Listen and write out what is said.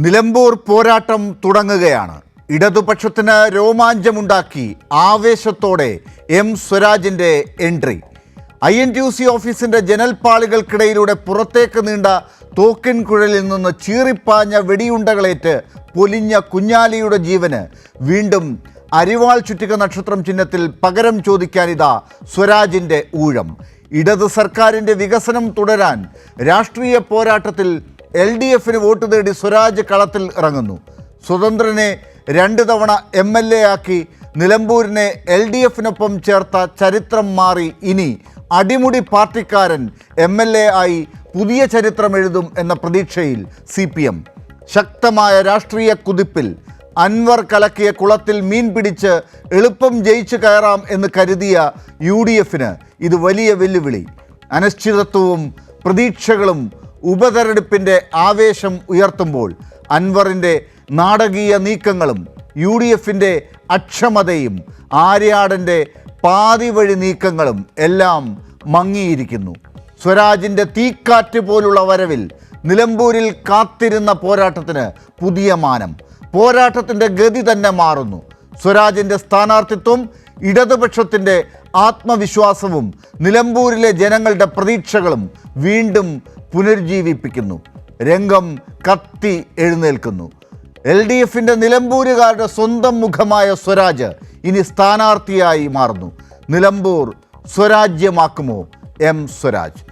നിലമ്പൂർ പോരാട്ടം തുടങ്ങുകയാണ്. ഇടതുപക്ഷത്തിന് രോമാഞ്ചമുണ്ടാക്കി ആവേശത്തോടെ എം സ്വരാജിൻ്റെ എൻട്രി. INTUC ഓഫീസിൻ്റെ ജനൽപ്പാളികൾക്കിടയിലൂടെ പുറത്തേക്ക് നീണ്ട തോക്കിൻ കുഴലിൽ നിന്ന് ചീറിപ്പാഞ്ഞ വെടിയുണ്ടകളേറ്റ് പൊലിഞ്ഞ കുഞ്ഞാലിയുടെ ജീവന് വീണ്ടും അരിവാൾ ചുറ്റിക നക്ഷത്രം ചിഹ്നത്തിൽ പകരം ചോദിക്കാനിതാ സ്വരാജിൻ്റെ ഊഴം. ഇടത് സർക്കാരിൻ്റെ വികസനം തുടരാൻ രാഷ്ട്രീയ പോരാട്ടത്തിൽ LDFന് വോട്ട് തേടി സ്വരാജ് കളത്തിൽ ഇറങ്ങുന്നു. സ്വതന്ത്രനെ 2 തവണ MLA ആക്കി നിലമ്പൂരിനെ LDFനൊപ്പം ചേർത്ത ചരിത്രം മാറി ഇനി അടിമുടി പാർട്ടിക്കാരൻ MLA ആയി പുതിയ ചരിത്രം എഴുതും എന്ന പ്രതീക്ഷയിൽ CPM. ശക്തമായ രാഷ്ട്രീയ കുതിപ്പിൽ അൻവർ കലക്കിയ കുളത്തിൽ മീൻ പിടിച്ച് എളുപ്പം ജയിച്ചു കയറാം എന്ന് കരുതിയ UDFന് ഇത് വലിയ വെല്ലുവിളി. അനിശ്ചിതത്വവും പ്രതീക്ഷകളും ഉപതെരഞ്ഞെടുപ്പിൻ്റെ ആവേശം ഉയർത്തുമ്പോൾ അൻവറിൻ്റെ നാടകീയ നീക്കങ്ങളും UDFൻ്റെ അക്ഷമതയും ആര്യാടൻ്റെ പാതിവഴി നീക്കങ്ങളും എല്ലാം മങ്ങിയിരിക്കുന്നു. സ്വരാജിൻ്റെ തീക്കാറ്റ് പോലുള്ള വരവിൽ നിലമ്പൂരിൽ കാത്തിരുന്ന പോരാട്ടത്തിന് പുതിയ മാനം. പോരാട്ടത്തിൻ്റെ ഗതി തന്നെ മാറുന്നു. സ്വരാജിൻ്റെ സ്ഥാനാർത്ഥിത്വം ഇടതുപക്ഷത്തിൻ്റെ ആത്മവിശ്വാസവും നിലമ്പൂരിലെ ജനങ്ങളുടെ പ്രതീക്ഷകളും വീണ്ടും പുനരുജ്ജീവിപ്പിക്കുന്നു. രംഗം കത്തി എഴുന്നേൽക്കുന്നു. LDFൻ്റെ നിലമ്പൂരുകാരുടെ സ്വന്തം മുഖമായ സ്വരാജ് ഇനി സ്ഥാനാർത്ഥിയായി മാറുന്നു. നിലമ്പൂർ സ്വരാജ്യമാക്കുമോ എം സ്വരാജ്?